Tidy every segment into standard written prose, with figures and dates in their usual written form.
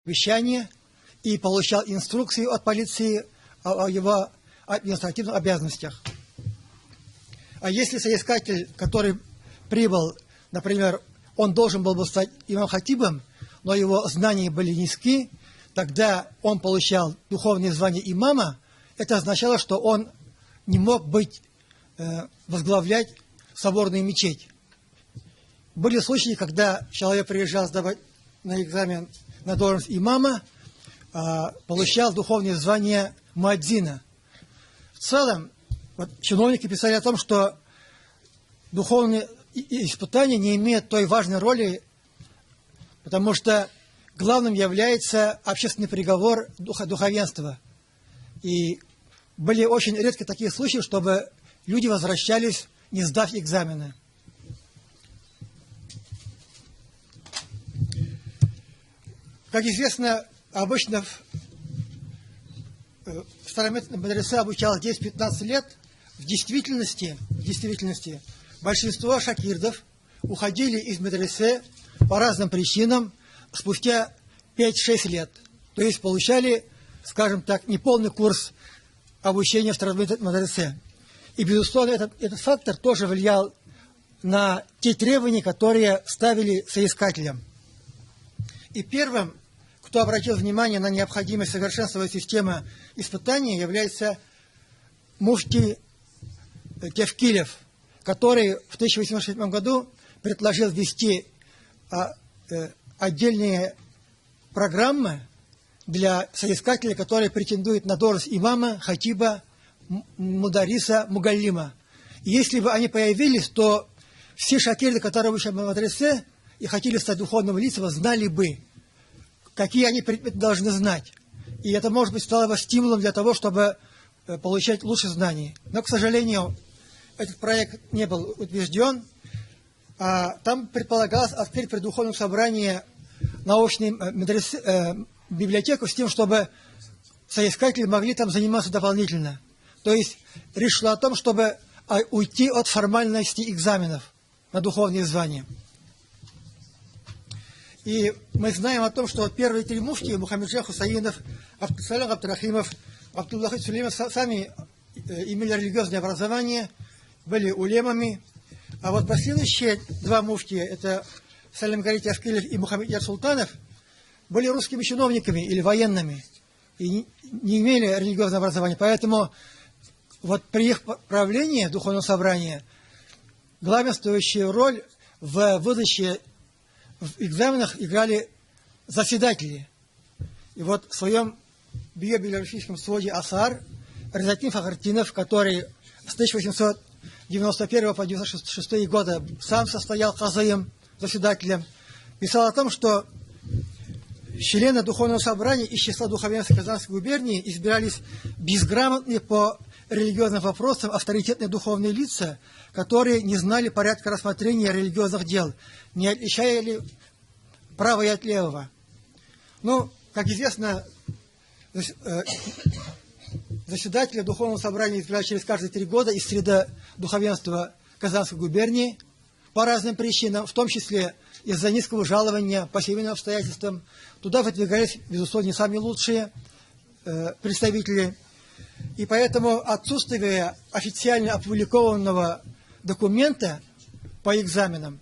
вещание и получал инструкции от полиции о его административных обязанностях. А если соискатель, который прибыл, например, он должен был бы стать имам-хатибом, но его знания были низки, тогда он получал духовное звание имама. Это означало, что он не мог возглавлять соборную мечеть. Были случаи, когда человек приезжал сдавать на экзамен на должность имама, получал духовное звание муадзина. В целом, чиновники писали о том, что духовные испытания не имеют той важной роли, потому что главным является общественный приговор духовенства. И были очень редко такие случаи, чтобы люди возвращались, не сдав экзамены. Как известно, обычно в старомедной мадресе обучалось 10-15 лет. В действительности большинство шакирдов уходили из мадресе по разным причинам спустя 5-6 лет. То есть получали, скажем так, неполный курс обучения в старомедной мадресе. И, безусловно, этот фактор тоже влиял на те требования, которые ставили соискателям. И первым, кто обратил внимание на необходимость совершенствовать систему испытаний, является муфти Тевкилев, который в 1807 году предложил ввести отдельные программы для соискателей, которые претендуют на должность имама, хатиба, мудариса, мугаллима. И если бы они появились, то все шакирды, которые вышли в мадресе и хотели стать духовным лицом, знали бы, какие они предметы должны знать. И это, может быть, стало бы стимулом для того, чтобы получать лучше знаний. Но, к сожалению, этот проект не был утвержден. Там предполагалось открыть при духовном собрании научную библиотеку с тем, чтобы соискатели могли там заниматься дополнительно. То есть речь шла о том, чтобы уйти от формальности экзаменов на духовные звания. И мы знаем о том, что первые три муфти, Мухаммеджан Хусаинов, Абдусалям Абдрахимов, Абдуллахид Сулеймов, сами имели религиозное образование, были улемами. А вот последующие два муфтия, это Салим Гарит Яскилев и Мухаммед Яр Султанов, были русскими чиновниками или военными и не имели религиозного образования. Поэтому вот при их правлении духовного собрания главенствующую роль в выдаче в экзаменах играли заседатели. И вот в своем библиографическом своде Асар Резатин Фахартинов, который с 1891 по 1996 года сам состоял казаем, заседателем, писал о том, что члены духовного собрания из числа духовенства Казанской губернии избирались безграмотные по религиозным вопросам авторитетные духовные лица, которые не знали порядка рассмотрения религиозных дел, не отличали правое от левого. Ну, как известно, заседатели духовного собрания избирались через каждые 3 года из среды духовенства Казанской губернии по разным причинам, в том числе из-за низкого жалования, по семейным обстоятельствам. Туда выдвигались, безусловно, не самые лучшие представители. И поэтому отсутствие официально опубликованного документа по экзаменам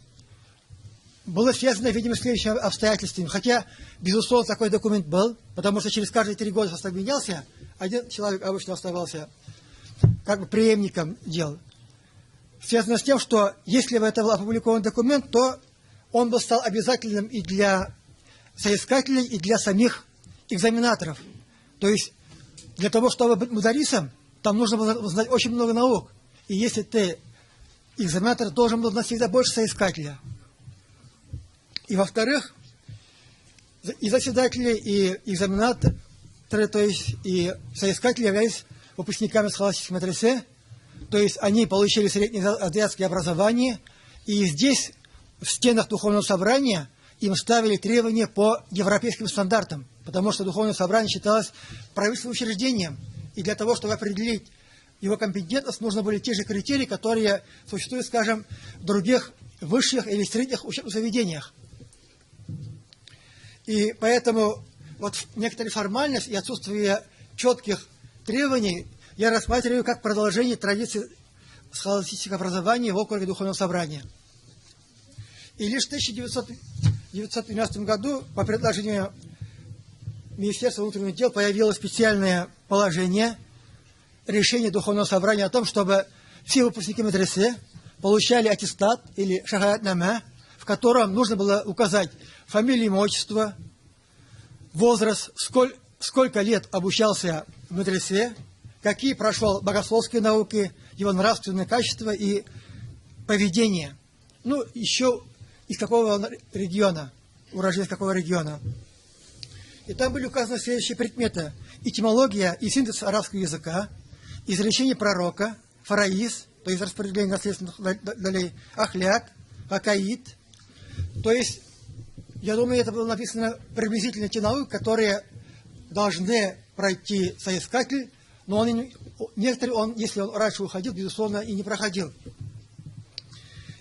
было связано, видимо, с следующими обстоятельствами. Хотя, безусловно, такой документ был, потому что через каждые 3 года состав менялся, один человек обычно оставался как бы преемником дел. Связано с тем, что если бы это был опубликован документ, то он бы стал обязательным и для соискателей, и для самих экзаменаторов. То есть, для того, чтобы быть мударисом, там нужно было знать очень много наук. И если ты экзаменатор, должен был знать всегда больше соискателя. И во-вторых, и заседатели, и экзаменаторы, то есть и соискатели являлись выпускниками схоластической мадресе, то есть они получили среднеазиатское образование, и здесь, в стенах духовного собрания, им ставили требования по европейским стандартам, потому что духовное собрание считалось правительственным учреждением, и для того, чтобы определить его компетентность, нужны были те же критерии, которые существуют, скажем, в других высших или средних учебных заведениях. И поэтому вот некоторые формальность и отсутствие четких требований я рассматриваю как продолжение традиции схоластического образования в округе Духовного собрания. И лишь в 1912 году по предложению Министерства внутренних дел появилось специальное положение, решение Духовного собрания о том, чтобы все выпускники медресе получали аттестат или шахадат-нама, в котором нужно было указать фамилию, имя, отчество, возраст, сколько лет обучался в медресе, какие прошел богословские науки, его нравственные качества и поведение. Ну, еще из какого региона, уроженец какого региона. И там были указаны следующие предметы: этимология и синтез арабского языка, изречение пророка, фараиз, то есть распределение наследственных долей, ахляк, хакаид. То есть, я думаю, это было написано приблизительно те науки, которые должны пройти соискатель, но некоторые, если он раньше уходил, безусловно, и не проходил.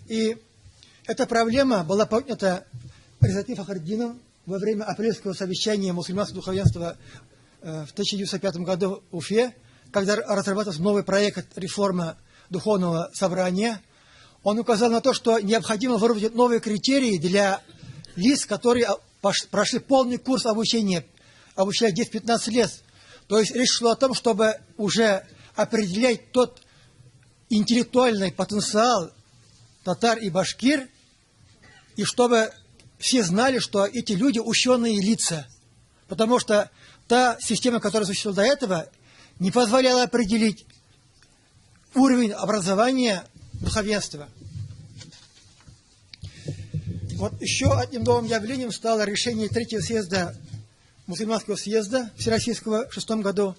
И эта проблема была поднята Резатым Фахриддином во время апрельского совещания мусульманского духовенства в 1905 году в Уфе, когда разрабатывался новый проект реформы Духовного собрания. Он указал на то, что необходимо выработать новые критерии для лиц, которые прошли полный курс обучения, обучая 10-15 лет. То есть речь шла о том, чтобы уже определять тот интеллектуальный потенциал татар и башкир, и чтобы все знали, что эти люди ученые лица. Потому что та система, которая существовала до этого, не позволяла определить уровень образования духовенства. Вот еще одним новым явлением стало решение Третьего съезда мусульманского съезда Всероссийского в 1906 году.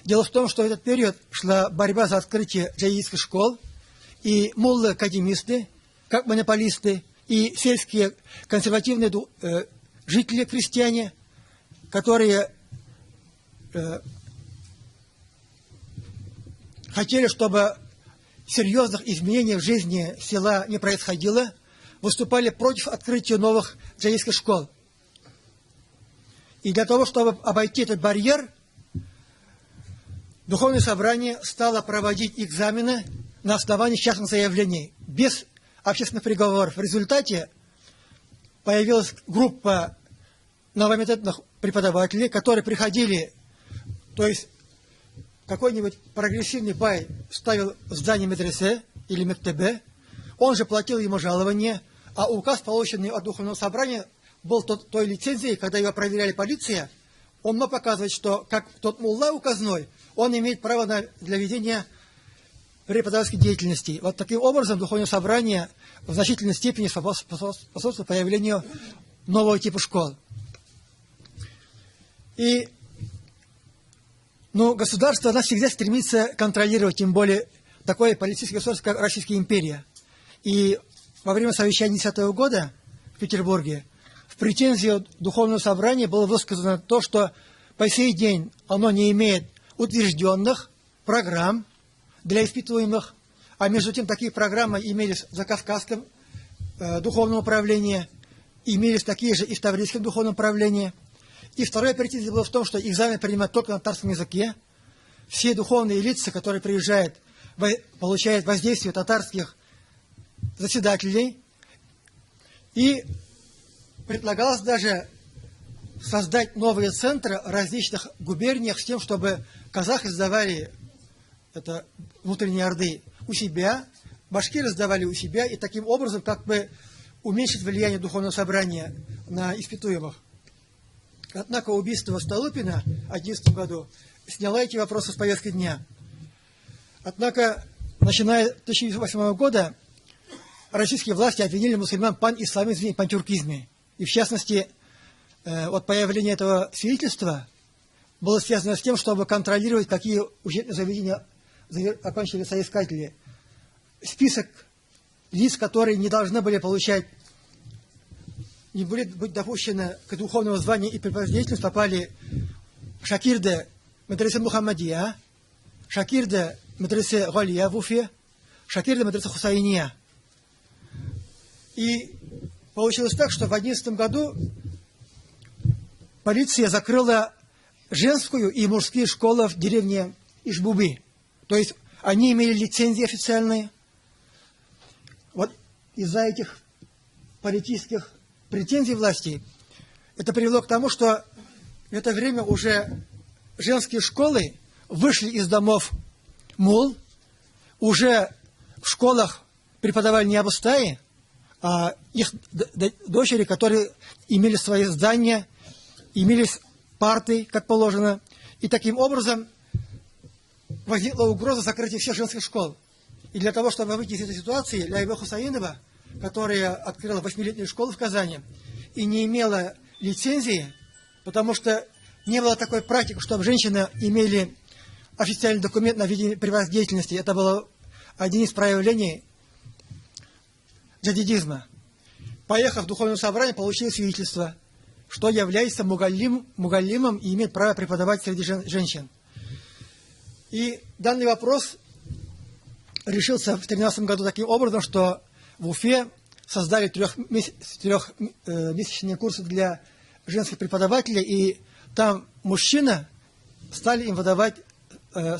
Дело в том, что в этот период шла борьба за открытие джаидистских школ, и муллы-академисты, как монополисты, и сельские консервативные жители, крестьяне, которые хотели, чтобы серьезных изменений в жизни села не происходило, выступали против открытия новых джаидистских школ. И для того, чтобы обойти этот барьер, Духовное собрание стало проводить экзамены на основании частных заявлений, без общественных переговоров. В результате появилась группа новометодных преподавателей, которые приходили, то есть какой-нибудь прогрессивный бай ставил здание медресе или мектебе, он же платил ему жалование, а указ, полученный от Духовного собрания, был той лицензией, когда его проверяли полиция, он мог показывать, что как тот мулла указной, он имеет право для ведения преподавательской деятельности. Вот таким образом Духовное собрание в значительной степени способствует появлению нового типа школ. И государство, оно всегда стремится контролировать, тем более такое политическое государство, как Российская империя. И во время совещания 2010 года в Петербурге в претензию Духовного собрания было высказано то, что по сей день оно не имеет утвержденных программ для испытуемых, а между тем такие программы имелись в Закавказском духовном управлении, имелись такие же и в Таврийском духовном управлении. И вторая претензия была в том, что экзамен принимают только на татарском языке. Все духовные лица, которые приезжают, получают воздействие татарских заседателей. И предлагалось даже создать новые центры в различных губерниях с тем, чтобы казахи сдавали, это внутренние орды, у себя, башкиры сдавали у себя, и таким образом как бы уменьшить влияние Духовного собрания на испытуемых. Однако убийство Столыпина в 2011 году сняло эти вопросы с повестки дня. Однако, начиная с 2008 года, российские власти обвинили мусульман в пан-исламизме и пантюркизме. И в частности, вот появление этого свидетельства было связано с тем, чтобы контролировать, какие учебные заведения окончили соискатели. Список лиц, которые не должны были получать, не были быть допущены к духовному званию и преподавательству, попали шакирде медресе Мухаммадия, шакирде медресе Галия в Уфе, шакирде медресе Хусайния. И получилось так, что в 2011 году полиция закрыла женскую и мужские школы в деревне Ишбубы. То есть они имели лицензии официальные. Вот из-за этих политических претензий власти это привело к тому, что в это время уже женские школы вышли из домов мул, уже в школах преподавали не абыстаи, а их дочери, которые имели свои здания, имелись парты, как положено. И таким образом возникла угроза закрытия всех женских школ. И для того, чтобы выйти из этой ситуации, Ляйба Хусаинова, которая открыла 8-летнюю школу в Казани и не имела лицензии, потому что не было такой практики, чтобы женщины имели официальный документ на виде приватной деятельности. Это было один из проявлений джадидизма. Поехав в духовное собрание, получили свидетельство, что является мугаллимом и имеет право преподавать среди женщин. И данный вопрос решился в 2013 году таким образом, что в Уфе создали трехмесячные курсы для женских преподавателей, и там мужчины стали им выдавать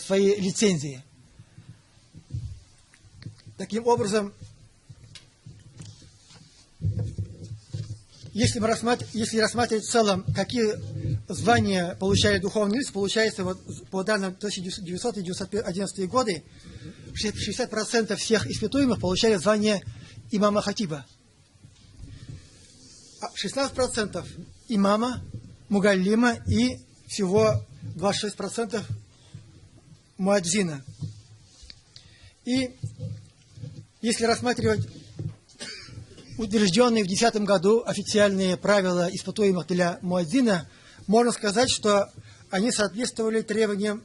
свои лицензии. Таким образом, если рассматривать в целом, какие звания получали духовные лица, получается, вот, по данным 1900-1911 годы, 60% всех испытуемых получали звание имама хатиба. 16% имама, мугаллима и всего 26% муадзина. И если рассматривать утвержденные в 2010 году официальные правила испытуемых для муадзина, можно сказать, что они соответствовали требованиям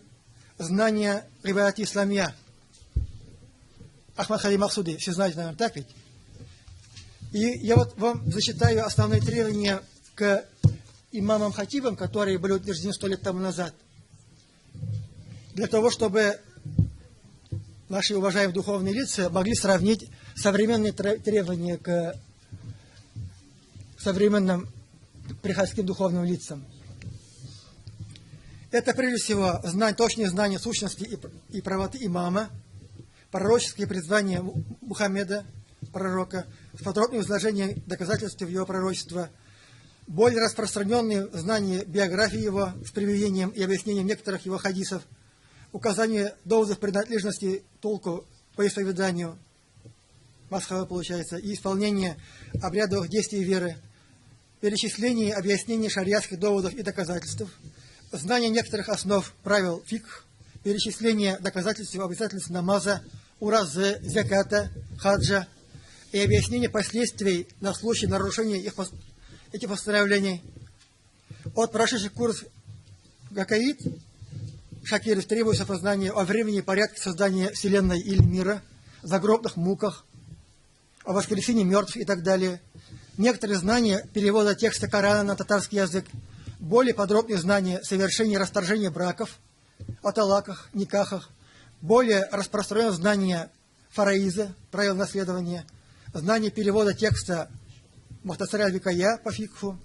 знания риваяти исламия. Ахмад Хали Махсуди, все знаете, наверное, так ведь? И я вот вам зачитаю основные требования к имамам-хатибам, которые были утверждены 100 лет тому назад. Для того, чтобы наши уважаемые духовные лица могли сравнить современные требования к современным приходским духовным лицам. Это прежде всего точное знание сущности и правоты имама, пророческие призвания Мухаммеда, пророка, с подробным изложением доказательств его пророчества, более распространенные знания биографии его с приведением и объяснением некоторых его хадисов, указание доводов принадлежности толку по исповеданию, масхава получается, и исполнение обрядовых действий веры, перечисление и объяснение шариатских доводов и доказательств, знание некоторых основ правил фикх, перечисление доказательств обязательств намаза, уразы, заката, хаджа и объяснение последствий на случай нарушения этих постановлений. От прошедших курс Гакаид Шакиров требуется познание о времени и порядке создания Вселенной или мира, загробных муках, о воскресении мертвых и так далее. Некоторые знания перевода текста Корана на татарский язык, более подробные знания совершения и расторжения браков, о талаках, никахах, более распространенное знание фараиза, правил наследования, знание перевода текста Мухтасаря Викая по фикху,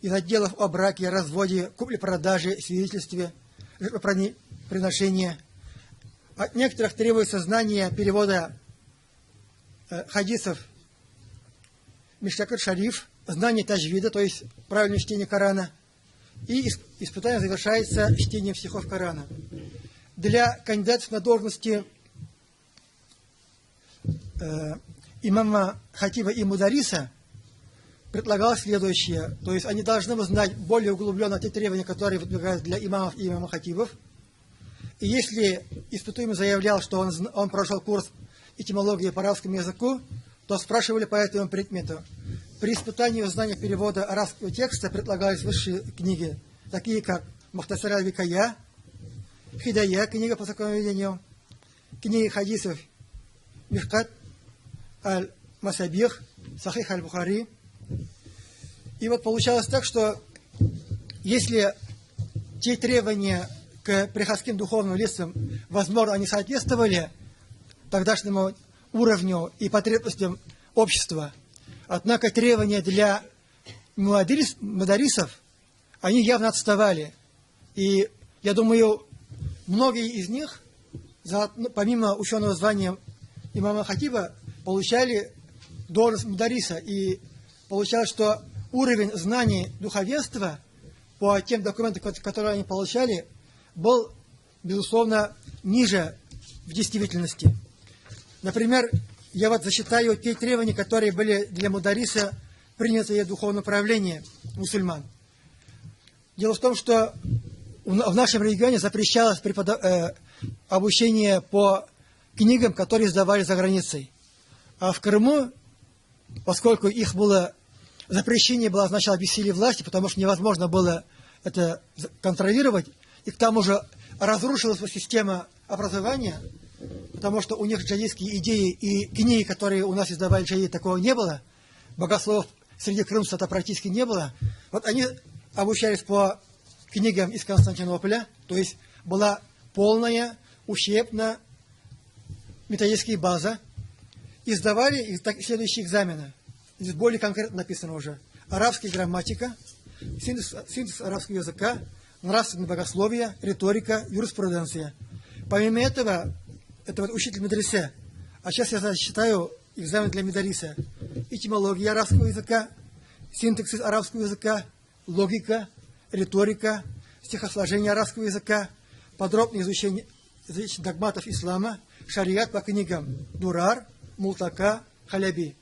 из отделов о браке, разводе, купле-продаже, свидетельстве, жертвоприношения. От некоторых требуется знание перевода хадисов Миштакат Шариф, знание таджвида, то есть правильное чтение Корана. И испытание завершается чтением стихов Корана. Для кандидатов на должности имама хатиба и мудариса предлагалось следующее. То есть они должны знать более углубленно те требования, которые выдвигаются для имамов и имама хатибов. И если испытуемый заявлял, что он прошел курс этимологии по арабскому языку, то спрашивали по этому предмету. При испытании узнания перевода арабского текста предлагались высшие книги, такие как Мухтасар аль-Викая, Хидая, книга по законоведению, книги хадисов Мишкат аль-Масабих, Сахих аль-Бухари. И вот получалось так, что если те требования к приходским духовным лицам, возможно, они соответствовали тогдашнему уровню и потребностям общества, однако требования для мударисов, они явно отставали. И я думаю, многие из них, помимо ученого звания имама Хатиба, получали должность мудариса. И получалось, что уровень знаний духовенства по тем документам, которые они получали, был, безусловно, ниже в действительности. Например, я вот зачитаю те требования, которые были для мудариса приняты в духовное правление мусульман. Дело в том, что в нашем регионе запрещалось обучение по книгам, которые издавали за границей. А в Крыму, поскольку их было запрещение было означало бессилие власти, потому что невозможно было это контролировать, и к тому же разрушилась система образования, потому что у них джадидские идеи и книги, которые у нас издавали джадиды, такого не было, богословов среди крымцев это практически не было. Вот они обучались по книгам из Константинополя, то есть была полная учебно-методическая база, и сдавали следующие экзамены. Здесь более конкретно написано уже. Арабская грамматика, синтез арабского языка, нравственное богословие, риторика, юриспруденция. Помимо этого, это вот учитель медресе. А сейчас я зачитаю экзамен для медариса. Этимология арабского языка, синтаксис арабского языка, логика, риторика, стихосложение арабского языка, подробное изучение догматов ислама, шариат по книгам Дурар, Мултака, Халяби.